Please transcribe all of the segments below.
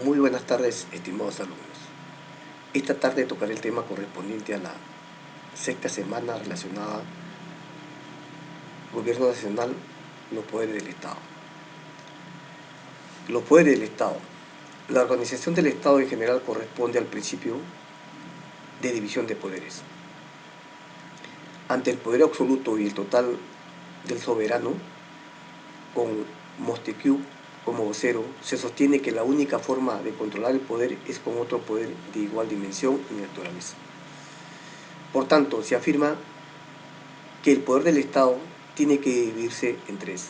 Muy buenas tardes, estimados alumnos. Esta tarde tocaré el tema correspondiente a la sexta semana relacionada Gobierno Nacional, los poderes del Estado. Los poderes del Estado. La organización del Estado en general corresponde al principio de división de poderes. Ante el poder absoluto y el total del soberano, con Montesquieu como vocero, se sostiene que la única forma de controlar el poder es con otro poder de igual dimensión y naturaleza. Por tanto, se afirma que el poder del Estado tiene que dividirse en tres.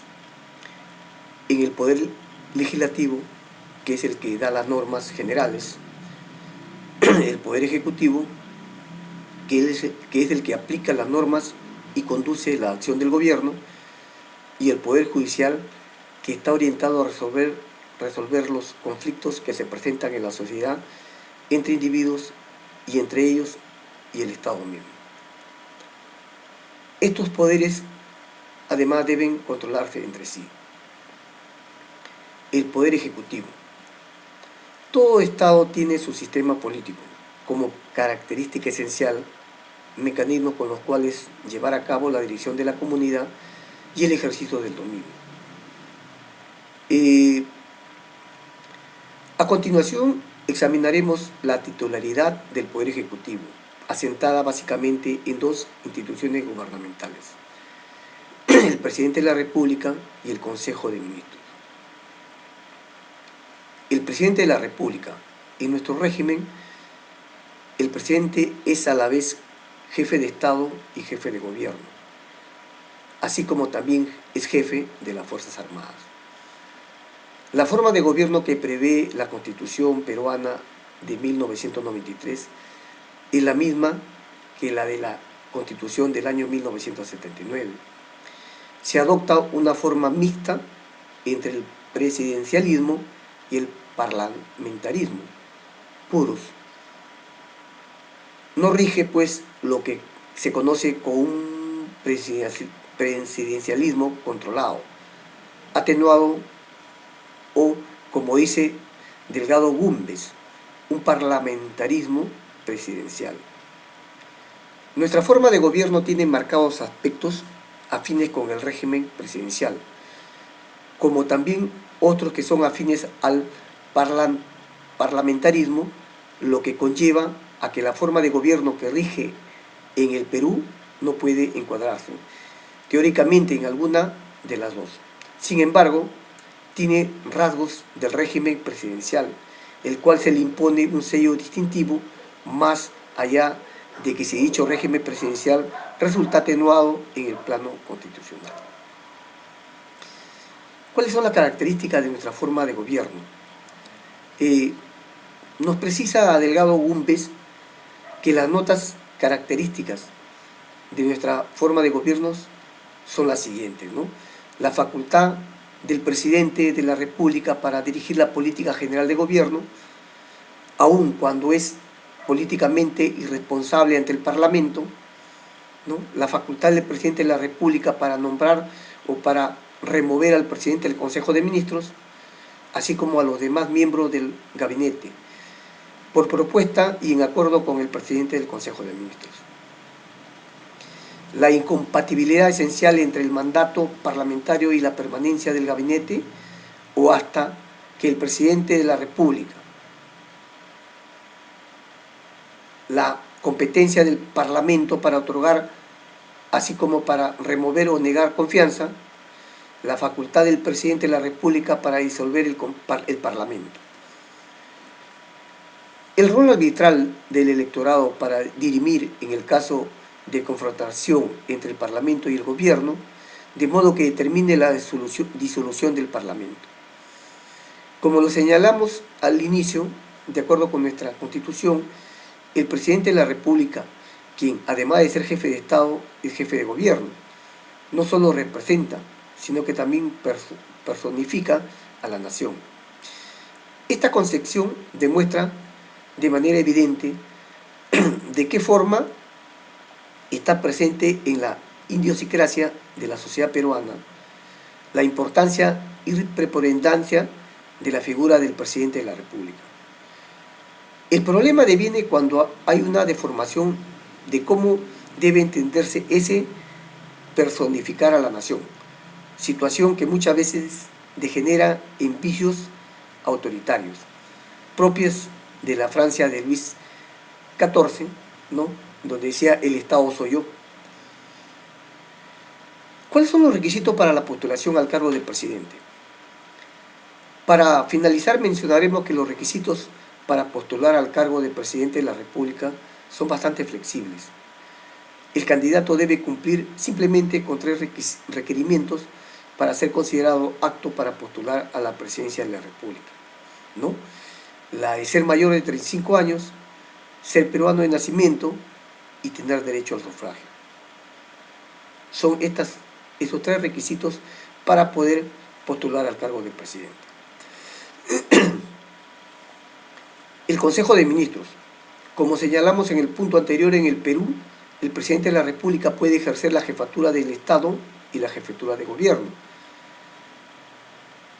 En el poder legislativo, que es el que da las normas generales, el poder ejecutivo, que es el que aplica las normas y conduce la acción del gobierno, y el poder judicial, que está orientado a resolver los conflictos que se presentan en la sociedad entre individuos y entre ellos y el Estado mismo. Estos poderes además deben controlarse entre sí. El poder ejecutivo. Todo Estado tiene su sistema político como característica esencial, mecanismos con los cuales llevar a cabo la dirección de la comunidad y el ejercicio del dominio. A continuación examinaremos la titularidad del Poder Ejecutivo, asentada básicamente en dos instituciones gubernamentales: el Presidente de la República y el Consejo de Ministros. El Presidente de la República. En nuestro régimen, el Presidente es a la vez jefe de Estado y jefe de Gobierno, así como también es jefe de las Fuerzas Armadas. La forma de gobierno que prevé la Constitución peruana de 1993 es la misma que la de la Constitución del año 1979. Se adopta una forma mixta entre el presidencialismo y el parlamentarismo puros. No rige, pues, lo que se conoce como un presidencialismo controlado, atenuado, o, como dice Delgado Gómez, un parlamentarismo presidencial. Nuestra forma de gobierno tiene marcados aspectos afines con el régimen presidencial, como también otros que son afines al parlamentarismo, lo que conlleva a que la forma de gobierno que rige en el Perú no puede encuadrarse teóricamente en alguna de las dos. Sin embargo, tiene rasgos del régimen presidencial, el cual se le impone un sello distintivo más allá de que si dicho régimen presidencial resulta atenuado en el plano constitucional. ¿Cuáles son las características de nuestra forma de gobierno? Nos precisa Delgado Gómez que las notas características de nuestra forma de gobierno son las siguientes, ¿no? La facultad del Presidente de la República para dirigir la política general de gobierno, aun cuando es políticamente irresponsable ante el Parlamento, ¿no? La facultad del Presidente de la República para nombrar o para remover al Presidente del Consejo de Ministros, así como a los demás miembros del gabinete, por propuesta y en acuerdo con el Presidente del Consejo de Ministros. La incompatibilidad esencial entre el mandato parlamentario y la permanencia del gabinete, o hasta que el Presidente de la República. La competencia del Parlamento para otorgar, así como para remover o negar confianza. La facultad del Presidente de la República para disolver el Parlamento. El rol arbitral del electorado para dirimir en el caso de confrontación entre el Parlamento y el Gobierno, de modo que determine la disolución del Parlamento. Como lo señalamos al inicio, de acuerdo con nuestra Constitución, el Presidente de la República, quien además de ser jefe de Estado, es jefe de Gobierno, no solo representa, sino que también personifica a la nación. Esta concepción demuestra de manera evidente de qué forma está presente en la idiosincrasia de la sociedad peruana la importancia y preponderancia de la figura del presidente de la República. El problema deviene cuando hay una deformación de cómo debe entenderse ese personificar a la nación, situación que muchas veces degenera en vicios autoritarios, propios de la Francia de Luis XIV, ¿no? Donde decía el Estado soy yo. ¿Cuáles son los requisitos para la postulación al cargo de presidente? Para finalizar mencionaremos que los requisitos para postular al cargo de presidente de la República son bastante flexibles. El candidato debe cumplir simplemente con 3 requerimientos para ser considerado apto para postular a la presidencia de la República, ¿no? La de ser mayor de 35 años, ser peruano de nacimiento y tener derecho al sufragio. Son esos 3 requisitos para poder postular al cargo de presidente. El Consejo de Ministros. Como señalamos en el punto anterior, en el Perú, el presidente de la República puede ejercer la jefatura del Estado y la jefatura de gobierno.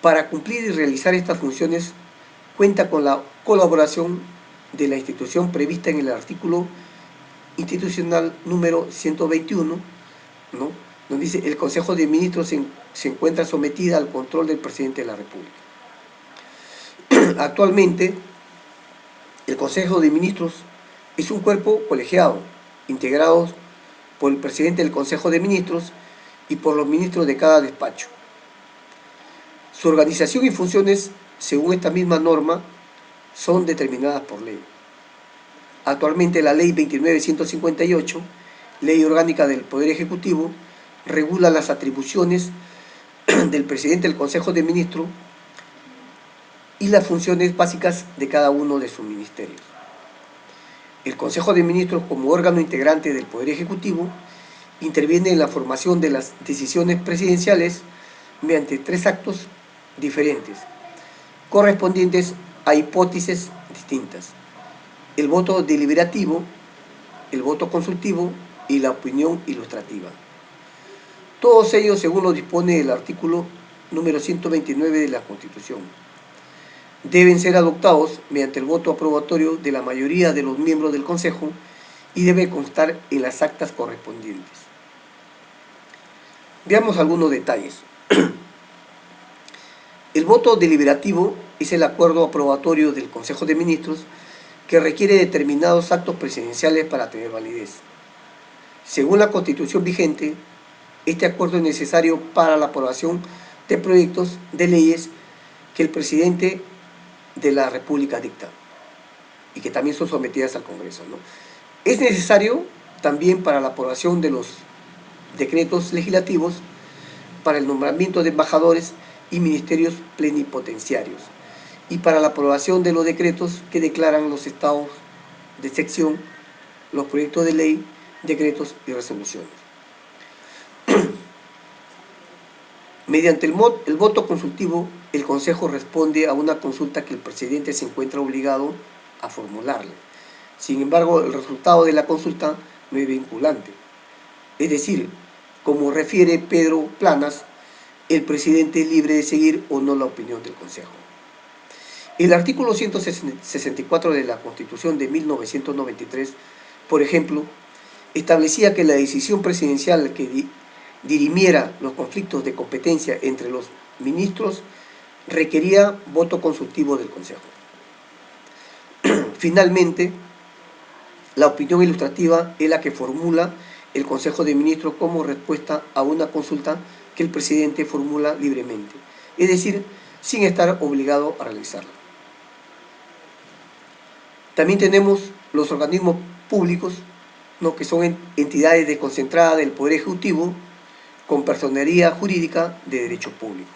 Para cumplir y realizar estas funciones, cuenta con la colaboración de la institución prevista en el artículo institucional número 121, ¿no? Donde dice el Consejo de Ministros se encuentra sometida al control del presidente de la República. Actualmente, el Consejo de Ministros es un cuerpo colegiado, integrado por el presidente del Consejo de Ministros y por los ministros de cada despacho. Su organización y funciones, según esta misma norma, son determinadas por ley. Actualmente la Ley 29.158, Ley Orgánica del Poder Ejecutivo, regula las atribuciones del presidente del Consejo de Ministros y las funciones básicas de cada uno de sus ministerios. El Consejo de Ministros, como órgano integrante del Poder Ejecutivo, interviene en la formación de las decisiones presidenciales mediante 3 actos diferentes, correspondientes a hipótesis distintas: el voto deliberativo, el voto consultivo y la opinión ilustrativa. Todos ellos según lo dispone el artículo número 129 de la Constitución. Deben ser adoptados mediante el voto aprobatorio de la mayoría de los miembros del Consejo y debe constar en las actas correspondientes. Veamos algunos detalles. El voto deliberativo es el acuerdo aprobatorio del Consejo de Ministros que requiere determinados actos presidenciales para tener validez. Según la Constitución vigente, este acuerdo es necesario para la aprobación de proyectos de leyes que el presidente de la República dicta y que también son sometidas al Congreso, ¿no? Es necesario también para la aprobación de los decretos legislativos, para el nombramiento de embajadores y ministerios plenipotenciarios, y para la aprobación de los decretos que declaran los estados de excepción, los proyectos de ley, decretos y resoluciones. Mediante el voto consultivo, el Consejo responde a una consulta que el presidente se encuentra obligado a formularle. Sin embargo, el resultado de la consulta no es vinculante. Es decir, como refiere Pedro Planas, el presidente es libre de seguir o no la opinión del Consejo. El artículo 164 de la Constitución de 1993, por ejemplo, establecía que la decisión presidencial que dirimiera los conflictos de competencia entre los ministros requería voto consultivo del Consejo. Finalmente, la opinión ilustrativa es la que formula el Consejo de Ministros como respuesta a una consulta que el presidente formula libremente, es decir, sin estar obligado a realizarla. También tenemos los organismos públicos, ¿no?, que son entidades desconcentradas del Poder Ejecutivo con personería jurídica de derecho público.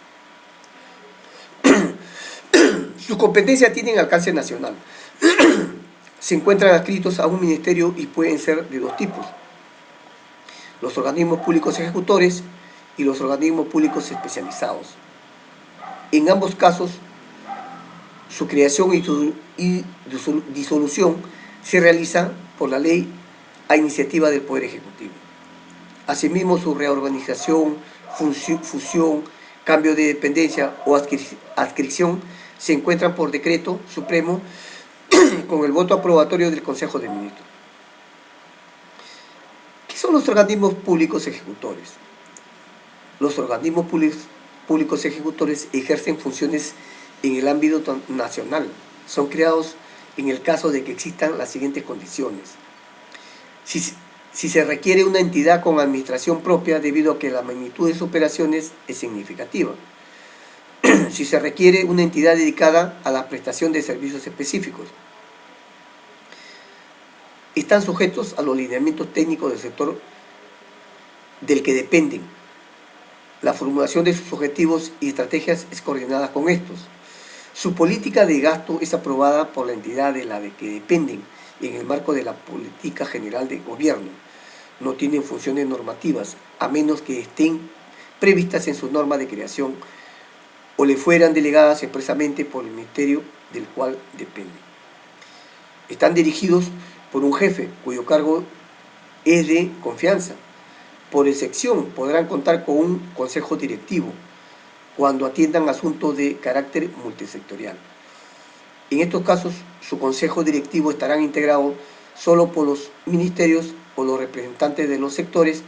Sus competencias tienen alcance nacional. Se encuentran adscritos a un ministerio y pueden ser de 2 tipos: los organismos públicos ejecutores y los organismos públicos especializados. En ambos casos, su creación y disolución se realiza por la ley a iniciativa del Poder Ejecutivo. Asimismo, su reorganización, fusión, cambio de dependencia o adscripción se encuentran por decreto supremo con el voto aprobatorio del Consejo de Ministros. ¿Qué son los organismos públicos ejecutores? Los organismos públicos ejecutores ejercen funciones en el ámbito nacional. Son creados en el caso de que existan las siguientes condiciones. Si se requiere una entidad con administración propia debido a que la magnitud de sus operaciones es significativa. Si se requiere una entidad dedicada a la prestación de servicios específicos. Están sujetos a los lineamientos técnicos del sector del que dependen. La formulación de sus objetivos y estrategias es coordinada con estos. Su política de gasto es aprobada por la entidad de la de que dependen en el marco de la política general de gobierno. No tienen funciones normativas, a menos que estén previstas en su norma de creación o le fueran delegadas expresamente por el ministerio del cual dependen. Están dirigidos por un jefe, cuyo cargo es de confianza. Por excepción, podrán contar con un consejo directivo cuando atiendan asuntos de carácter multisectorial. En estos casos, su consejo directivo estará integrado solo por los ministerios o los representantes de los sectores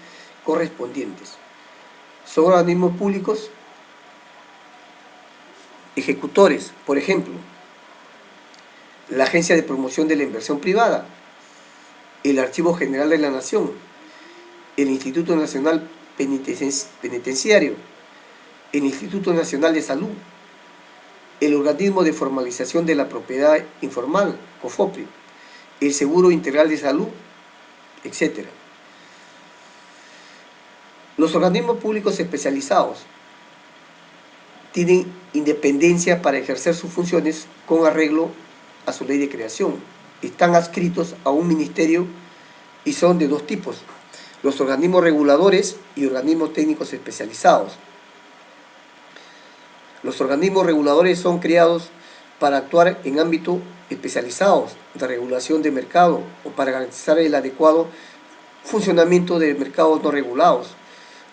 correspondientes. Son organismos públicos ejecutores, por ejemplo, la Agencia de Promoción de la Inversión Privada, el Archivo General de la Nación, el Instituto Nacional Penitenciario, el Instituto Nacional de Salud, el Organismo de Formalización de la Propiedad Informal, COFOPRI, el Seguro Integral de Salud, etc. Los organismos públicos especializados tienen independencia para ejercer sus funciones con arreglo a su ley de creación. Están adscritos a un ministerio y son de dos tipos: los organismos reguladores y organismos técnicos especializados. Los organismos reguladores son creados para actuar en ámbitos especializados de regulación de mercado o para garantizar el adecuado funcionamiento de mercados no regulados,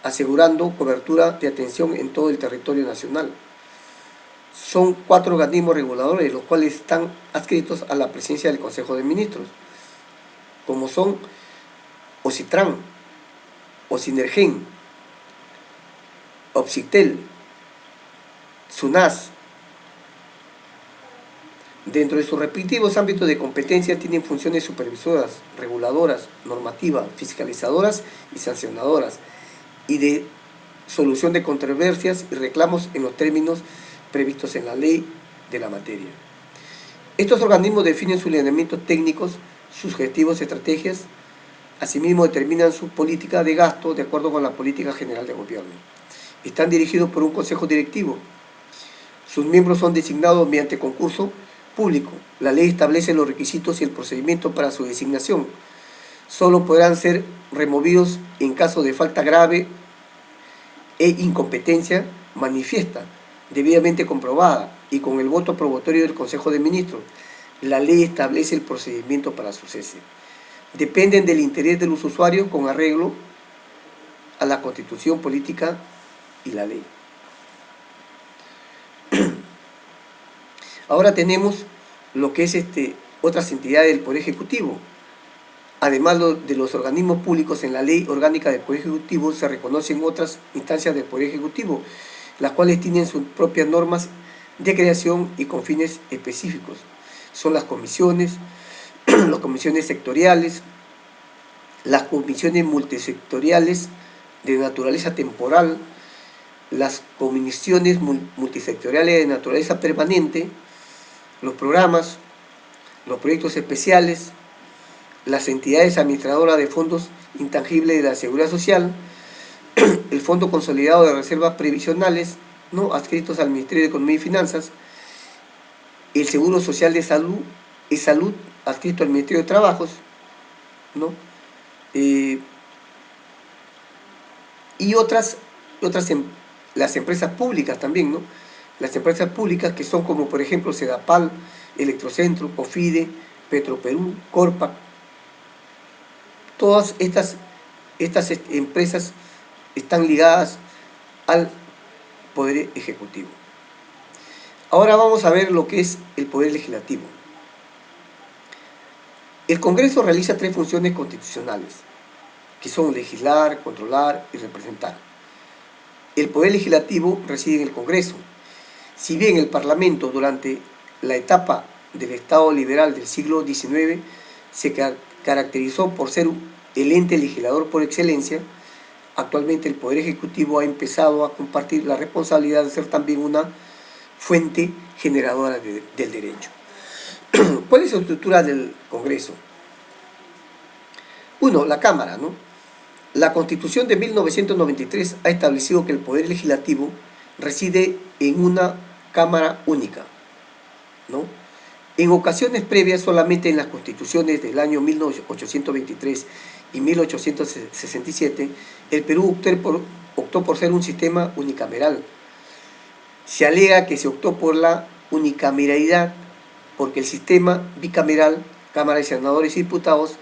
asegurando cobertura de atención en todo el territorio nacional. Son 4 organismos reguladores, los cuales están adscritos a la presidencia del Consejo de Ministros, como son OCITRAN, OCINERGEN, OPSITEL, SUNAS. Dentro de sus respectivos ámbitos de competencia tienen funciones supervisoras, reguladoras, normativas, fiscalizadoras y sancionadoras, y de solución de controversias y reclamos en los términos previstos en la ley de la materia. Estos organismos definen sus lineamientos técnicos, sus objetivos y estrategias. Asimismo, determinan su política de gasto de acuerdo con la política general de gobierno. Están dirigidos por un consejo directivo. Sus miembros son designados mediante concurso público. La ley establece los requisitos y el procedimiento para su designación. Solo podrán ser removidos en caso de falta grave e incompetencia manifiesta, debidamente comprobada y con el voto aprobatorio del Consejo de Ministros. La ley establece el procedimiento para su cese. Dependen del interés de los usuarios con arreglo a la Constitución política y la ley. Ahora tenemos lo que es otras entidades del Poder Ejecutivo. Además de los organismos públicos, en la Ley Orgánica del Poder Ejecutivo se reconocen otras instancias del Poder Ejecutivo, las cuales tienen sus propias normas de creación y con fines específicos. Son las comisiones, las comisiones sectoriales, las comisiones multisectoriales de naturaleza temporal, las comisiones multisectoriales de naturaleza permanente, los programas, los proyectos especiales, las entidades administradoras de fondos intangibles de la Seguridad Social, el Fondo Consolidado de Reservas Previsionales, ¿no?, adscritos al Ministerio de Economía y Finanzas, el Seguro Social de Salud, adscrito al Ministerio de Trabajos, ¿no?, y las empresas públicas también, ¿no? Las empresas públicas que son como, por ejemplo, Sedapal, Electrocentro, Cofide, Petroperú, Corpac. Todas estas empresas están ligadas al Poder Ejecutivo. Ahora vamos a ver lo que es el Poder Legislativo. El Congreso realiza 3 funciones constitucionales, que son legislar, controlar y representar. El Poder Legislativo reside en el Congreso. Si bien el Parlamento durante la etapa del Estado liberal del siglo XIX se caracterizó por ser el ente legislador por excelencia, actualmente el Poder Ejecutivo ha empezado a compartir la responsabilidad de ser también una fuente generadora del derecho. ¿Cuál es la estructura del Congreso? 1. La Cámara, ¿no? La Constitución de 1993 ha establecido que el Poder Legislativo reside en una Cámara única, ¿no? En ocasiones previas, solamente en las constituciones del año 1823 y 1867, el Perú optó por ser un sistema unicameral. Se alega que se optó por la unicameralidad porque el sistema bicameral, Cámara de Senadores y Diputados,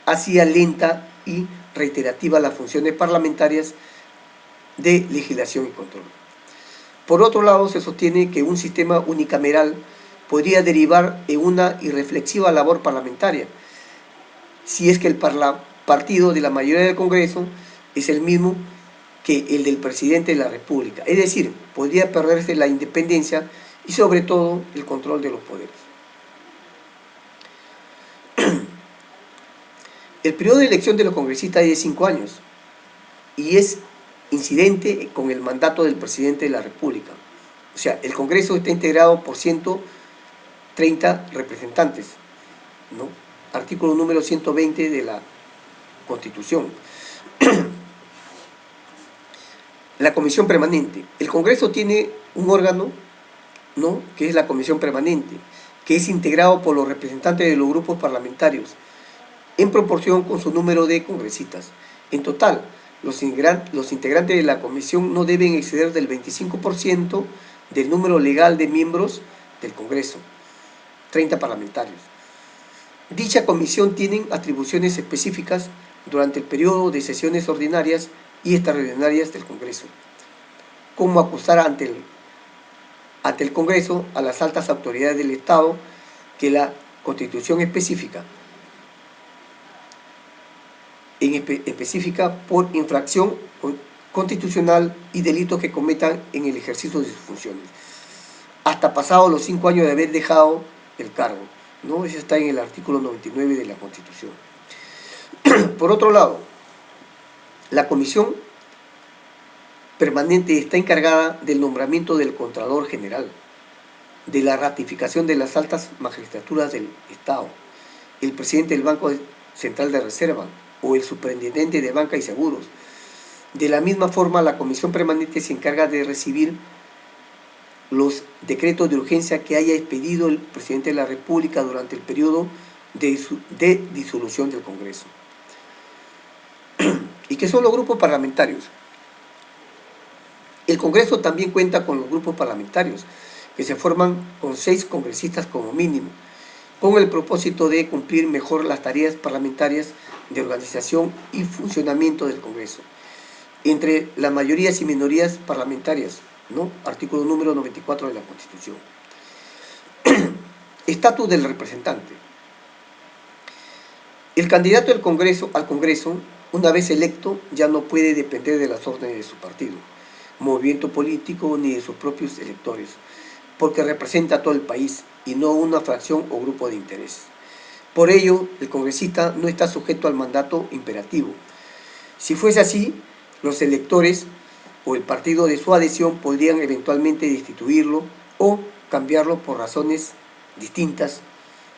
hacía lenta y reiterativa las funciones parlamentarias de legislación y control. Por otro lado, se sostiene que un sistema unicameral podría derivar en una irreflexiva labor parlamentaria, si es que el partido de la mayoría del Congreso es el mismo que el del presidente de la República. Es decir, podría perderse la independencia y sobre todo el control de los poderes. El periodo de elección de los congresistas es de 5 años y es incidente con el mandato del presidente de la República. O sea, el Congreso está integrado por 130 representantes, ¿no? Artículo número 120 de la Constitución. La Comisión Permanente. El Congreso tiene un órgano, ¿no?, que es la Comisión Permanente, que es integrado por los representantes de los grupos parlamentarios, en proporción con su número de congresistas. En total, los integrantes de la comisión no deben exceder del 25% del número legal de miembros del Congreso, 30 parlamentarios. Dicha comisión tiene atribuciones específicas durante el periodo de sesiones ordinarias y extraordinarias del Congreso, como acusar ante el Congreso a las altas autoridades del Estado que la Constitución específica por infracción constitucional y delitos que cometan en el ejercicio de sus funciones, hasta pasados los 5 años de haber dejado el cargo, ¿no? Eso está en el artículo 99 de la Constitución. Por otro lado, la Comisión Permanente está encargada del nombramiento del Contralor General, de la ratificación de las altas magistraturas del Estado, el presidente del Banco Central de Reserva o el superintendente de Banca y Seguros. De la misma forma, la Comisión Permanente se encarga de recibir los decretos de urgencia que haya expedido el presidente de la República durante el periodo de disolución del Congreso. ¿Y qué son los grupos parlamentarios? El Congreso también cuenta con los grupos parlamentarios, que se forman con 6 congresistas como mínimo, con el propósito de cumplir mejor las tareas parlamentarias de organización y funcionamiento del Congreso, entre las mayorías y minorías parlamentarias, ¿no? Artículo número 94 de la Constitución. Estatus del representante. El candidato al Congreso, una vez electo, ya no puede depender de las órdenes de su partido, movimiento político ni de sus propios electores, porque representa a todo el país y no una fracción o grupo de interés. Por ello, el congresista no está sujeto al mandato imperativo. Si fuese así, los electores o el partido de su adhesión podrían eventualmente destituirlo o cambiarlo por razones distintas,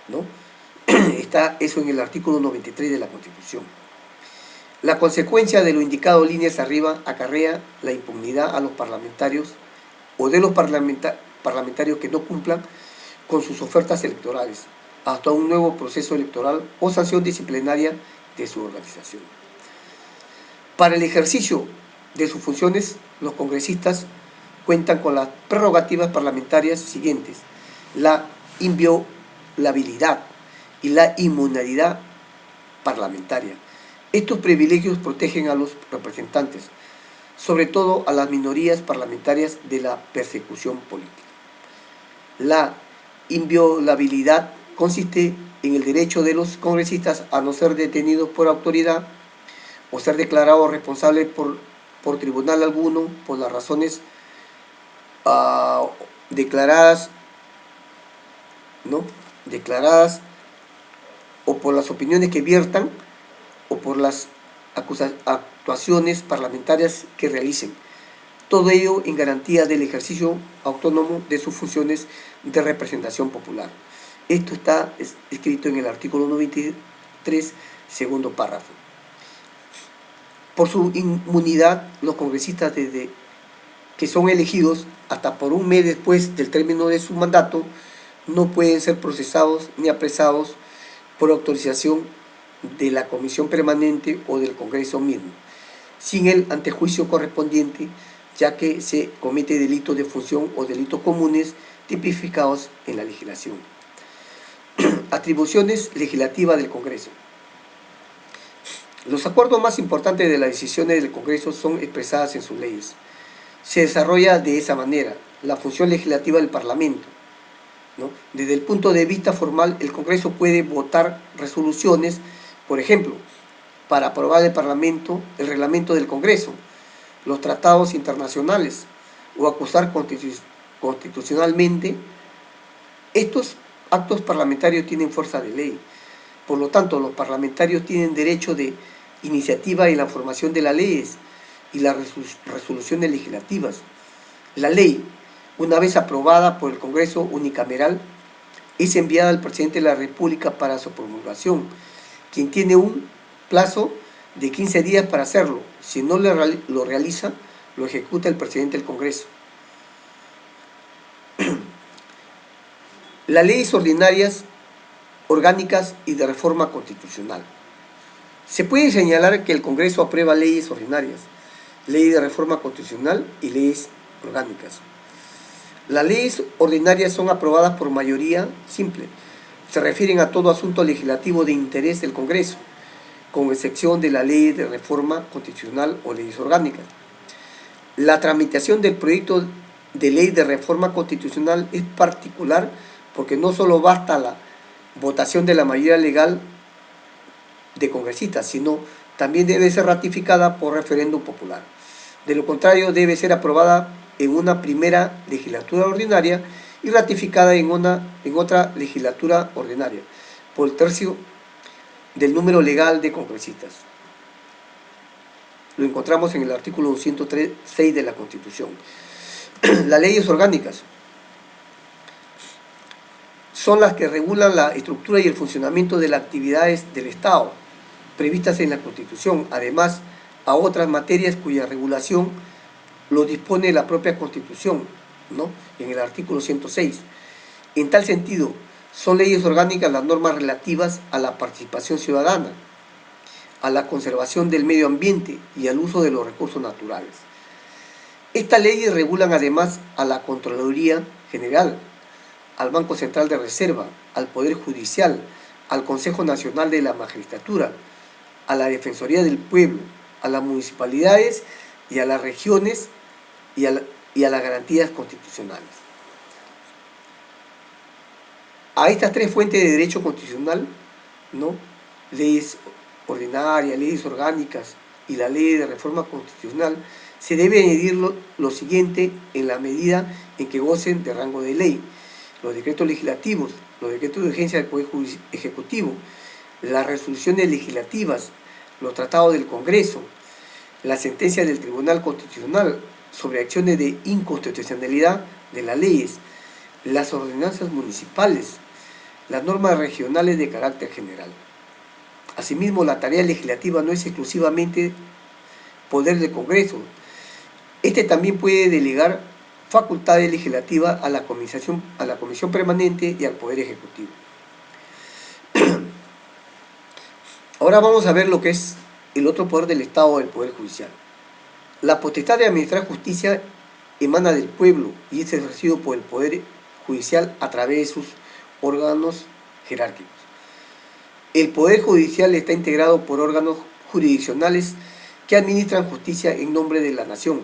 ¿no? Está eso en el artículo 93 de la Constitución. La consecuencia de lo indicado líneas arriba acarrea la impunidad a los parlamentarios o de los parlamentarios que no cumplan con sus ofertas electorales, hasta un nuevo proceso electoral o sanción disciplinaria de su organización. Para el ejercicio de sus funciones, los congresistas cuentan con las prerrogativas parlamentarias siguientes: la inviolabilidad y la inmunidad parlamentaria. Estos privilegios protegen a los representantes, sobre todo a las minorías parlamentarias, de la persecución política. La inviolabilidad consiste en el derecho de los congresistas a no ser detenidos por autoridad o ser declarados responsables por tribunal alguno por las razones declaradas, ¿no? Declaradas o por las opiniones que viertan o por las actuaciones parlamentarias que realicen. Todo ello en garantía del ejercicio autónomo de sus funciones de representación popular. Esto está escrito en el artículo 93, segundo párrafo. Por su inmunidad, los congresistas desde que son elegidos hasta por un mes después del término de su mandato no pueden ser procesados ni apresados por autorización de la Comisión Permanente o del Congreso mismo, sin el antejuicio correspondiente, ya que se comete delitos de función o delitos comunes tipificados en la legislación. Atribuciones legislativas del Congreso. Los acuerdos más importantes de las decisiones del Congreso son expresadas en sus leyes. Se desarrolla de esa manera la función legislativa del Parlamento, ¿no? Desde el punto de vista formal, el Congreso puede votar resoluciones, por ejemplo, para aprobar el Parlamento el reglamento del Congreso, los tratados internacionales o acusar constitucionalmente. Estos actos parlamentarios tienen fuerza de ley. Por lo tanto, los parlamentarios tienen derecho de iniciativa en la formación de las leyes y las resoluciones legislativas. La ley, una vez aprobada por el Congreso unicameral, es enviada al presidente de la República para su promulgación, quien tiene un plazo de 15 días para hacerlo. Si no lo realiza, lo ejecuta el presidente del Congreso. Las leyes ordinarias, orgánicas y de reforma constitucional. Se puede señalar que el Congreso aprueba leyes ordinarias, ley de reforma constitucional y leyes orgánicas. Las leyes ordinarias son aprobadas por mayoría simple. Se refieren a todo asunto legislativo de interés del Congreso, con excepción de la ley de reforma constitucional o leyes orgánicas. La tramitación del proyecto de ley de reforma constitucional es particular porque no solo basta la votación de la mayoría legal de congresistas, sino también debe ser ratificada por referéndum popular. De lo contrario, debe ser aprobada en una primera legislatura ordinaria y ratificada en otra legislatura ordinaria por el tercio del número legal de congresistas. Lo encontramos en el artículo 203.6 de la Constitución. Las leyes orgánicas son las que regulan la estructura y el funcionamiento de las actividades del Estado previstas en la Constitución, además a otras materias cuya regulación lo dispone la propia Constitución, ¿no? En el artículo 106. En tal sentido, son leyes orgánicas las normas relativas a la participación ciudadana, a la conservación del medio ambiente y al uso de los recursos naturales. Estas leyes regulan además a la Contraloría General, al Banco Central de Reserva, al Poder Judicial, al Consejo Nacional de la Magistratura, a la Defensoría del Pueblo, a las municipalidades y a las regiones y a las garantías constitucionales. A estas tres fuentes de derecho constitucional, ¿no? Leyes ordinarias, leyes orgánicas y la ley de reforma constitucional, se debe añadir lo siguiente en la medida en que gocen de rango de ley: los decretos legislativos, los decretos de urgencia del Poder Ejecutivo, las resoluciones legislativas, los tratados del Congreso, la sentencia del Tribunal Constitucional sobre acciones de inconstitucionalidad de las leyes, las ordenanzas municipales, las normas regionales de carácter general. Asimismo, la tarea legislativa no es exclusivamente poder del Congreso. Este también puede delegar facultades legislativas a la Comisión Permanente y al Poder Ejecutivo. Ahora vamos a ver lo que es el otro poder del Estado, el Poder Judicial. La potestad de administrar justicia emana del pueblo y es ejercido por el Poder Judicial a través de sus órganos jerárquicos. El Poder Judicial está integrado por órganos jurisdiccionales que administran justicia en nombre de la nación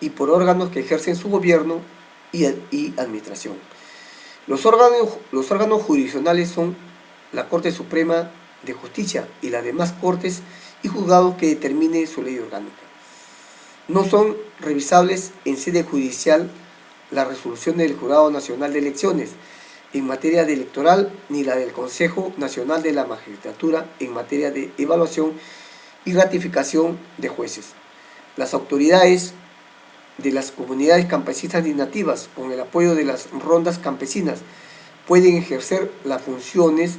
y por órganos que ejercen su gobierno y administración. Los órganos jurisdiccionales son la Corte Suprema de Justicia y las demás cortes y juzgados que determine su ley orgánica. No son revisables en sede judicial las resoluciones del Jurado Nacional de Elecciones en materia de electoral ni la del Consejo Nacional de la Magistratura en materia de evaluación y ratificación de jueces. Las autoridades de las comunidades campesinas y nativas, con el apoyo de las rondas campesinas, pueden ejercer las funciones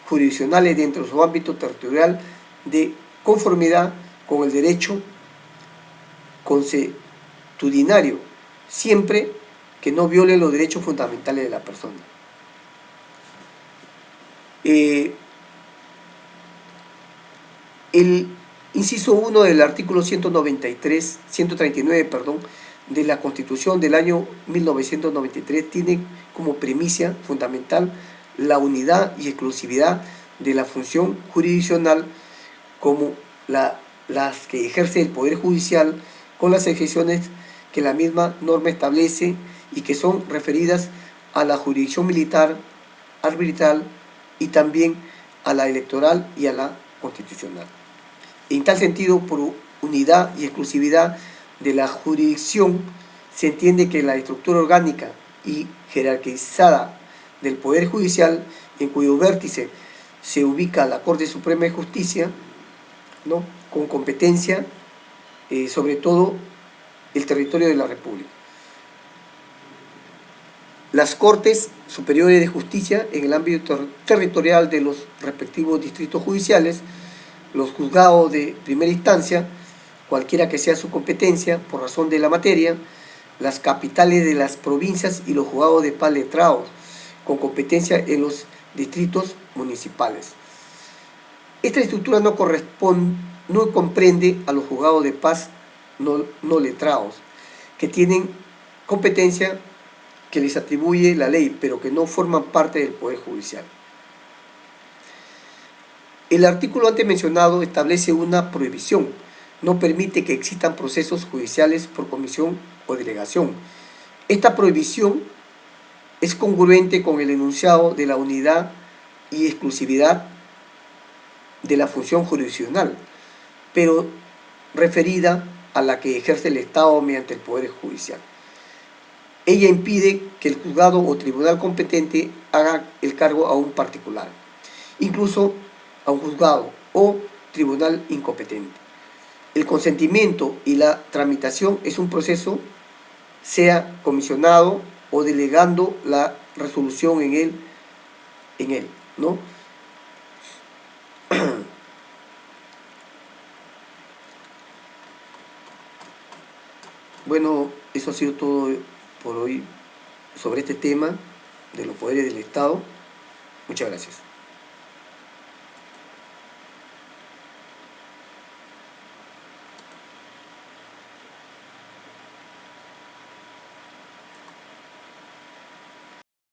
jurisdiccionales dentro de su ámbito territorial de conformidad con el derecho consuetudinario, siempre que no viole los derechos fundamentales de la persona. El inciso 1 del artículo 139 de la Constitución del año 1993 tiene como premisa fundamental la unidad y exclusividad de la función jurisdiccional como las que ejerce el Poder Judicial con las excepciones que la misma norma establece y que son referidas a la jurisdicción militar, arbitral y también a la electoral y a la constitucional. En tal sentido, por unidad y exclusividad de la jurisdicción, se entiende que la estructura orgánica y jerarquizada del Poder Judicial, en cuyo vértice se ubica la Corte Suprema de Justicia, ¿no?, con competencia sobre todo el territorio de la República. Las Cortes Superiores de Justicia en el ámbito territorial de los respectivos distritos judiciales, los juzgados de primera instancia, cualquiera que sea su competencia por razón de la materia, las capitales de las provincias y los juzgados de paz letrados, con competencia en los distritos municipales. Esta estructura no comprende a los juzgados de paz no letrados, que tienen competencia que les atribuye la ley, pero que no forman parte del Poder Judicial. El artículo antes mencionado establece una prohibición. No permite que existan procesos judiciales por comisión o delegación. Esta prohibición es congruente con el enunciado de la unidad y exclusividad de la función jurisdiccional, pero referida a la que ejerce el Estado mediante el Poder Judicial. Ella impide que el juzgado o tribunal competente haga el cargo a un particular, incluso a un juzgado o tribunal incompetente. El consentimiento y la tramitación es un proceso, sea comisionado o delegando la resolución en él, ¿no? Bueno, eso ha sido todo por hoy sobre este tema de los poderes del Estado. Muchas gracias.